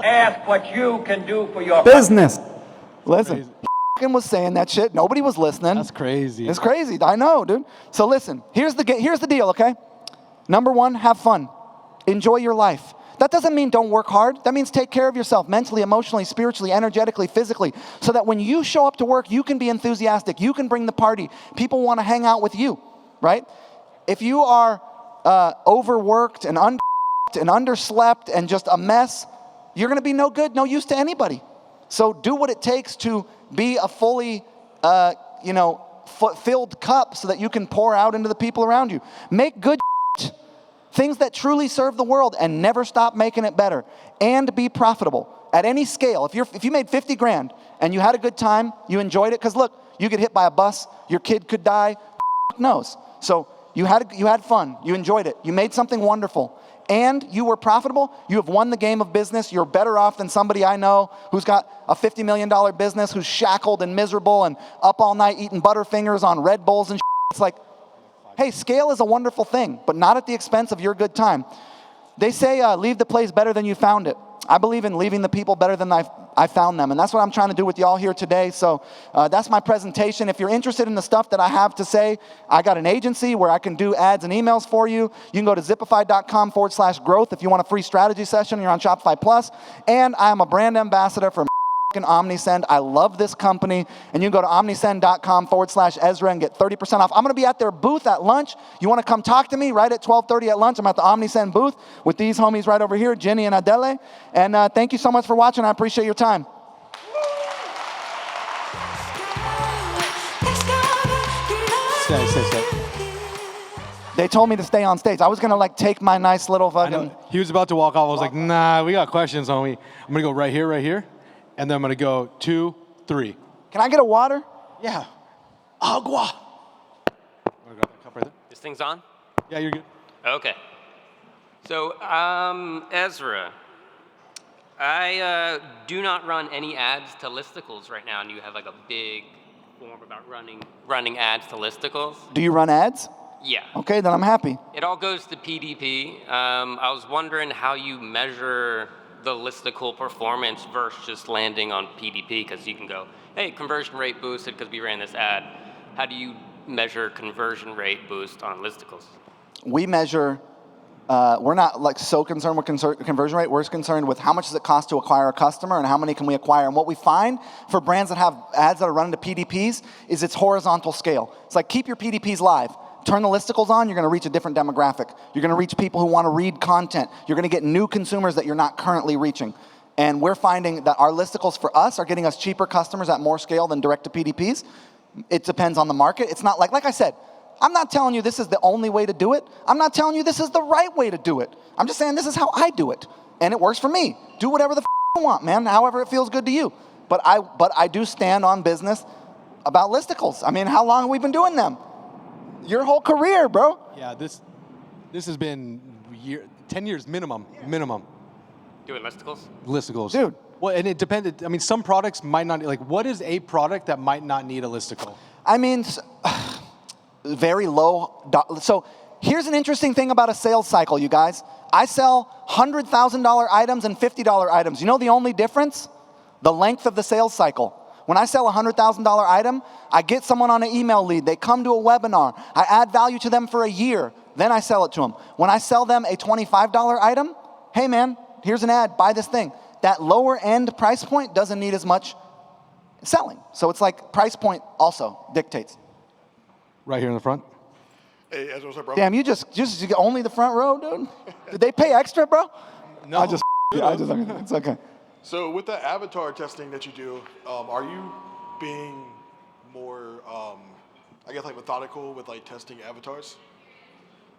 Ask what you can do for your business. Listen, was saying that shit. Nobody was listening. That's crazy. It's crazy. I know, dude. So listen, here's the deal, okay? Number one, have fun. Enjoy your life. That doesn't mean don't work hard. That means take care of yourself mentally, emotionally, spiritually, energetically, physically, so that when you show up to work, you can be enthusiastic. You can bring the party. People want to hang out with you, right? If you are overworked and underslept and just a mess, you're going to be no good, no use to anybody. So do what it takes to be a fully, filled cup so that you can pour out into the people around you. Make good things that truly serve the world and never stop making it better, and be profitable at any scale. If you made 50 grand and you had a good time, you enjoyed it, because look, you get hit by a bus, your kid could die, knows. So you had fun, you enjoyed it, you made something wonderful, and you were profitable, you have won the game of business. You're better off than somebody I know who's got a $50 million business, who's shackled and miserable and up all night eating Butterfingers on Red Bulls and shit. It's like, hey, scale is a wonderful thing, but not at the expense of your good time. They say leave the place better than you found it. I believe in leaving the people better than I found them, and that's what I'm trying to do with y'all here today. So that's my presentation. If you're interested in the stuff that I have to say, I got an agency where I can do ads and emails for you. You can go to zipify.com/growth if you want a free strategy session. You're on Shopify Plus, and I am a brand ambassador for OmniSend. I love this company, and you can go to omnisend.com/Ezra and get 30% off. I'm going to be at their booth at lunch. You want to come talk to me right at 12:30 at lunch? I'm at the OmniSend booth with these homies right over here, Jenny and Adele. And thank you so much for watching. I appreciate your time. Stay. They told me to stay on stage. I was going to take my nice little fucking... He was about to walk off. I was like, nah, we got questions, homie. I'm going to go right here. And then I'm going to go 2, 3. Can I get a water? Yeah. Agua. Cup right there. This thing's on? Yeah, you're good. Okay. So, Ezra, I do not run any ads to listicles right now, and you have a big form about running ads to listicles. Do you run ads? Yeah. Okay, then I'm happy. It all goes to PDP. I was wondering how you measure the listicle performance versus just landing on PDP, because you can go, hey, conversion rate boosted because we ran this ad. How do you measure conversion rate boost on listicles? We measure, we're not so concerned with conversion rate. We're concerned with how much does it cost to acquire a customer and how many can we acquire. And what we find for brands that have ads that are running to PDPs is it's horizontal scale. It's like, keep your PDPs live. Turn the listicles on, you're going to reach a different demographic. You're going to reach people who want to read content. You're going to get new consumers that you're not currently reaching. And we're finding that our listicles for us are getting us cheaper customers at more scale than direct to PDPs. It depends on the market. It's not like I said, I'm not telling you this is the only way to do it. I'm not telling you this is the right way to do it. I'm just saying this is how I do it. And it works for me. Do whatever the you want, man, however it feels good to you. But I do stand on business about listicles. I mean, how long have we been doing them? Your whole career, bro. Yeah, this has been 10 years minimum. Doing listicles? Listicles. Dude. Well, and it depended. I mean, some products might not, what is a product that might not need a listicle? I mean, very low. So here's an interesting thing about a sales cycle, you guys. I sell $100,000 items and $50 items. You know the only difference? The length of the sales cycle. When I sell a $100,000 item, I get someone on an email lead. They come to a webinar. I add value to them for a year. Then I sell it to them. When I sell them a $25 item, hey man, here's an ad, buy this thing. That lower end price point doesn't need as much selling. So it's like price point also dictates. Right here in the front. Hey, Ezra, what's up, bro? Damn, you just only the front row, dude? Did they pay extra, bro? No. It's okay. So with the avatar testing that you do, are you being more, methodical with testing avatars?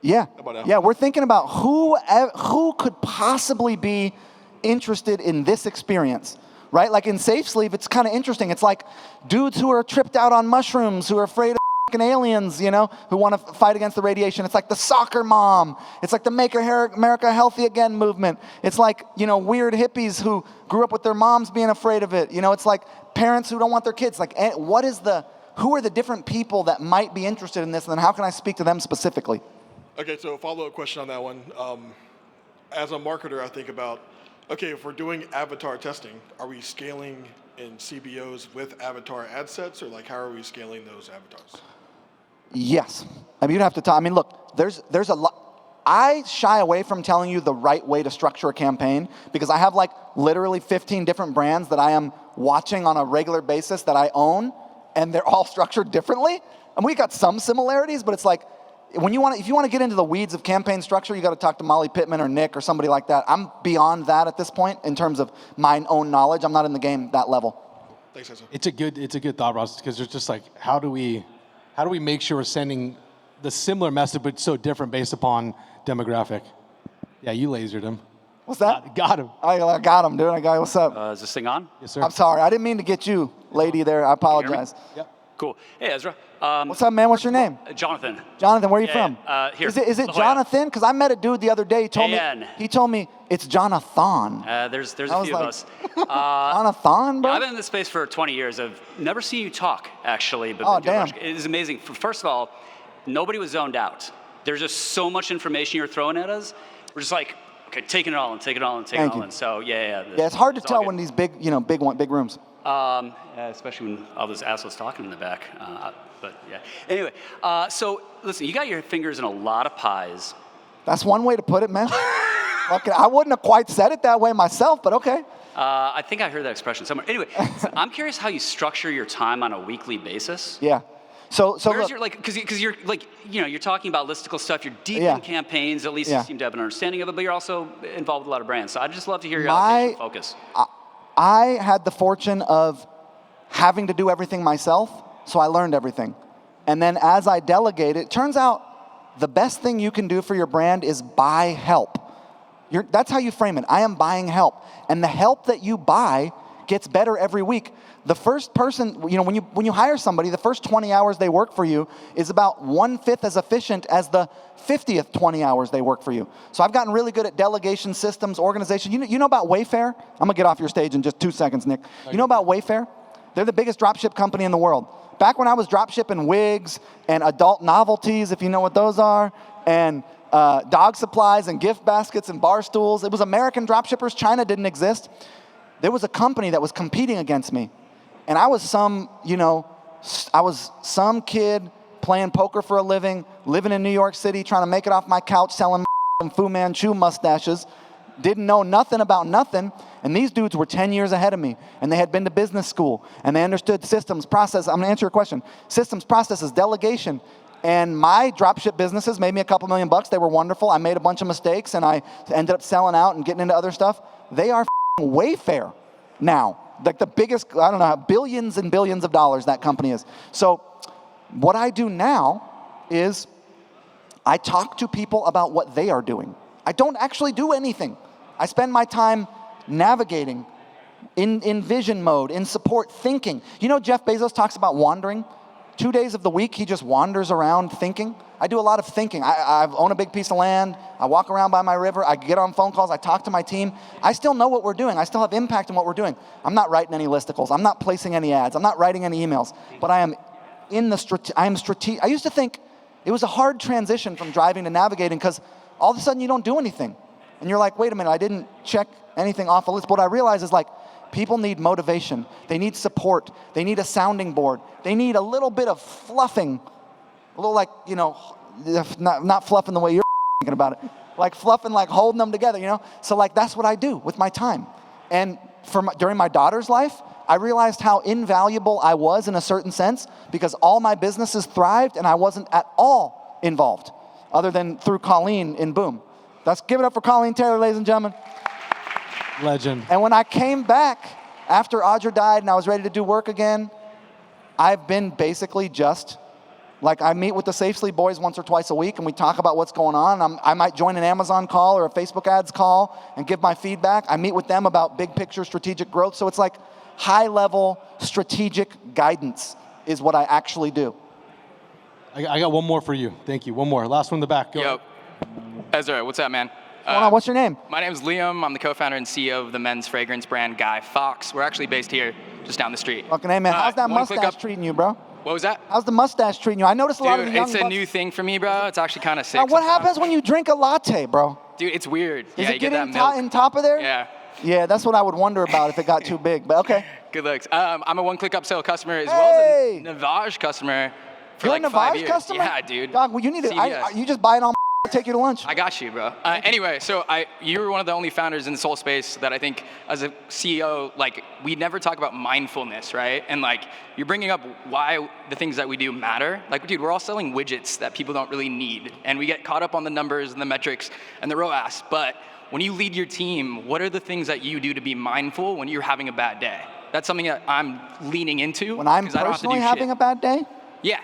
Yeah. How about now? Yeah, we're thinking about who could possibly be interested in this experience, right? Like in Safe Sleeve, it's kind of interesting. It's like dudes who are tripped out on mushrooms, who are afraid of aliens, who want to fight against the radiation. It's like the soccer mom. It's like the Make America Healthy Again movement. It's like, weird hippies who grew up with their moms being afraid of it. It's like parents who don't want their kids. Like, who are the different people that might be interested in this, and then how can I speak to them specifically? Okay, so follow-up question on that one. As a marketer, I think about, okay, if we're doing avatar testing, are we scaling in CBOs with avatar ad sets, or like how are we scaling those avatars? Yes. I mean, you'd have to tell. I mean, look, there's a lot. I shy away from telling you the right way to structure a campaign because I have like literally 15 different brands that I am watching on a regular basis that I own, and they're all structured differently. And we got some similarities, but it's like if you want to get into the weeds of campaign structure, you got to talk to Molly Pittman or Nick or somebody like that. I'm beyond that at this point in terms of my own knowledge. I'm not in the game that level. Thanks, Ezra. It's a good thought process because there's just like how do we make sure we're sending the similar message but so different based upon demographic? Yeah, you lasered him. What's that? Got him. I got him, dude. What's up? Is this thing on? Yes, sir. I'm sorry. I didn't mean to get you, lady, there. I apologize. Yep. Cool. Hey, Ezra. What's up, man? What's your name? Jonathan. Jonathan, where are you from? Here. Is it Jonathan? Because I met a dude the other day. He told me it's Jonathan. There's a few of us. Jonathan, bro? I've been in this space for 20 years. I've never seen you talk, actually. But oh, damn. It is amazing. First of all, nobody was zoned out. There's just so much information you're throwing at us. We're just like, okay, taking it all in, taking it all in, taking it all in. So, yeah. Yeah, it's hard to tell when these big rooms. Especially when all those assholes talking in the back. But yeah. Anyway, so listen, you got your fingers in a lot of pies. That's one way to put it, man. Okay, I wouldn't have quite said it that way myself, but okay. I think I heard that expression somewhere. Anyway, so I'm curious how you structure your time on a weekly basis. Yeah. So where's your because you're like you're talking about listicle stuff. You're deep in campaigns. At least you seem to have an understanding of it. But you're also involved with a lot of brands. So I'd just love to hear your allocation focus. I had the fortune of having to do everything myself, so I learned everything. And then as I delegate, it turns out the best thing you can do for your brand is buy help. That's how you frame it. I am buying help. And the help that you buy gets better every week. The first person, when you hire somebody, the first 20 hours they work for you is about 1/5 as efficient as the 50th 20 hours they work for you. So I've gotten really good at delegation systems, organization. You know about Wayfair? I'm going to get off your stage in just 2 seconds, Nick. You know about Wayfair? They're the biggest dropship company in the world. Back when I was dropshipping wigs and adult novelties, if you know what those are, and dog supplies and gift baskets and bar stools, it was American dropshippers. China didn't exist. There was a company that was competing against me. And I was some kid playing poker for a living, living in New York City, trying to make it off my couch, selling Fu Manchu mustaches. Didn't know nothing about nothing. And these dudes were 10 years ahead of me. And they had been to business school. And they understood systems, process. I'm going to answer your question. Systems, processes, delegation. And my dropship businesses made me a couple $1 million. They were wonderful. I made a bunch of mistakes. And I ended up selling out and getting into other stuff. They are Wayfair now. Like the biggest, I don't know, billions and billions of dollars that company is. So what I do now is I talk to people about what they are doing. I don't actually do anything. I spend my time navigating, in vision mode, in support, thinking. You know, Jeff Bezos talks about wandering. 2 days of the week, he just wanders around thinking. I do a lot of thinking. I own a big piece of land. I walk around by my river. I get on phone calls. I talk to my team. I still know what we're doing. I still have impact in what we're doing. I'm not writing any listicles. I'm not placing any ads. I'm not writing any emails. But I am in the I am strategic. I used to think it was a hard transition from driving to navigating because all of a sudden you don't do anything. And you're like, wait a minute, I didn't check anything off a list. But what I realize is like, people need motivation. They need support. They need a sounding board. They need a little bit of fluffing. A little like, not fluffing the way you're thinking about it. Like fluffing, like holding them together, So like that's what I do with my time. And during my daughter's life, I realized how invaluable I was in a certain sense because all my businesses thrived and I wasn't at all involved other than through Colleen in Boom. Let's give it up for Colleen Taylor, ladies and gentlemen. Legend. And when I came back after Audra died and I was ready to do work again, I've been basically just like I meet with the Safe Sleep boys once or twice a week and we talk about what's going on. I might join an Amazon call or a Facebook ads call and give my feedback. I meet with them about big picture strategic growth. So it's like high level strategic guidance is what I actually do. I got one more for you. Thank you. One more. Last one in the back. Go. Yo, Ezra, what's up, man? What's your name? My name's Liam. I'm the co-founder and CEO of the men's fragrance brand Guy Fawkes. We're actually based here, just down the street. Fucking hey, man. How's that mustache treating you, bro? What was that? How's the mustache treating you? I noticed a lot of the young it's a new thing for me, bro. It's actually kind of sick. Now, what happens when you drink a latte, bro? Dude, it's weird. Does you it get that in milk. top of there? Yeah. Yeah, that's what I would wonder about if it got too big, but okay. Good looks. I'm a one-click upsell customer as well as a Navage customer for You're like a 5 Navage years. customer? Yeah, dude. Dog, well, you need to. CVS. You just buy it on. Take you to lunch. I got you, bro. Anyway, so you were one of the only founders in this whole space that I think, as a CEO, like we never talk about mindfulness, right? And like you're bringing up why the things that we do matter. Like, dude, we're all selling widgets that people don't really need, and we get caught up on the numbers and the metrics and the ROAS. But when you lead your team, what are the things that you do to be mindful when you're having a bad day? That's something that I'm leaning into. When I'm personally having a bad day? Yeah.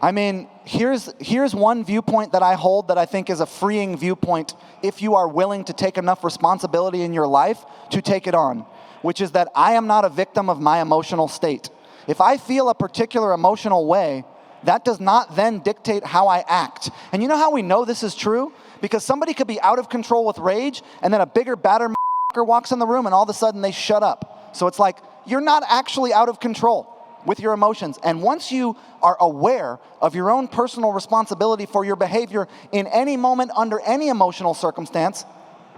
I mean, here's one viewpoint that I hold that I think is a freeing viewpoint if you are willing to take enough responsibility in your life to take it on, which is that I am not a victim of my emotional state. If I feel a particular emotional way, that does not then dictate how I act. And you know how we know this is true? Because somebody could be out of control with rage, and then a bigger, badder motherfucker walks in the room, and all of a sudden they shut up. So it's like, you're not actually out of control with your emotions. And once you are aware of your own personal responsibility for your behavior in any moment under any emotional circumstance,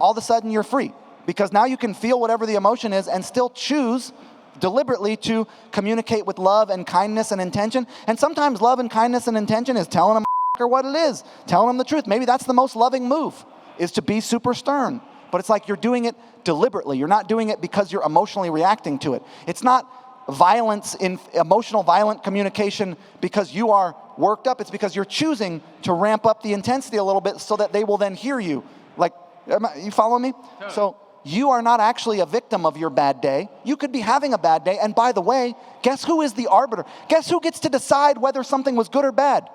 all of a sudden you're free. Because now you can feel whatever the emotion is and still choose deliberately to communicate with love and kindness and intention. And sometimes love and kindness and intention is telling them what it is, telling them the truth. Maybe that's the most loving move, is to be super stern. But it's like you're doing it deliberately. You're not doing it because you're emotionally reacting to it. It's not violence, in emotional violent communication because you are worked up. It's because you're choosing to ramp up the intensity a little bit so that they will then hear you. Like, you follow me? Totally. So you are not actually a victim of your bad day. You could be having a bad day. And by the way, guess who is the arbiter? Guess who gets to decide whether something was good or bad?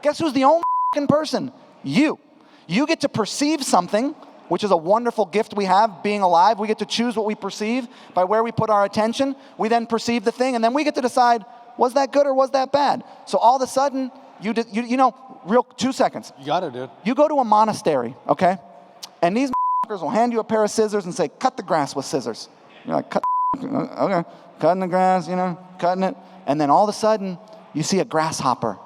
Guess who's the only person? You. You get to perceive something, which is a wonderful gift we have, being alive. We get to choose what we perceive by where we put our attention. We then perceive the thing, and then we get to decide, was that good or was that bad? So all of a sudden, you know, real 2 seconds. You got it, dude. You go to a monastery, okay? And these will hand you a pair of scissors and say, cut the grass with scissors. You're like, cut, okay, cutting the grass, you know, cutting it. And then all of a sudden, you see a grasshopper,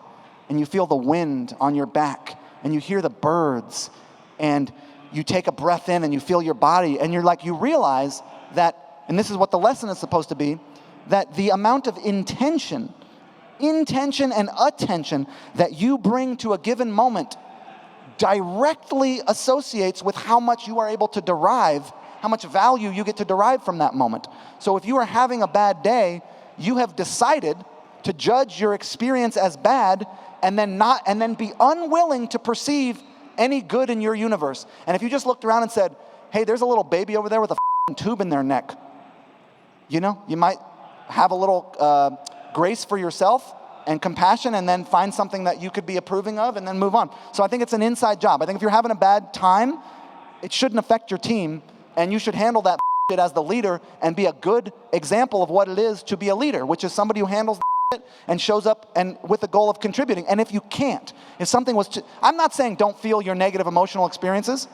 and you feel the wind on your back, and you hear the birds, and you take a breath in and you feel your body, and you're like, you realize that, and this is what the lesson is supposed to be, that the amount of intention and attention that you bring to a given moment directly associates with how much you are able to derive, how much value you get to derive from that moment. So if you are having a bad day, you have decided to judge your experience as bad and then be unwilling to perceive any good in your universe. And if you just looked around and said, hey, there's a little baby over there with a tube in their neck, you know, you might have a little grace for yourself and compassion, and then find something that you could be approving of and then move on. So I think it's an inside job. I think if you're having a bad time, it shouldn't affect your team, and you should handle that shit as the leader and be a good example of what it is to be a leader, which is somebody who handles and shows up and with the goal of contributing. And if you can't, if something was I'm not saying don't feel your negative emotional experiences.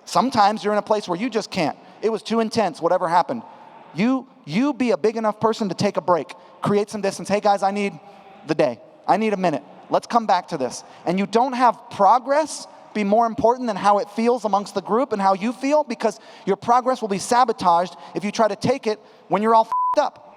Sometimes you're in a place where you just can't. It was too intense, whatever happened. You be a big enough person to take a break, create some distance. Hey guys, I need the day. I need a minute. Let's come back to this. And you don't have progress be more important than how it feels amongst the group and how you feel, because your progress will be sabotaged if you try to take it when you're all f***ed up.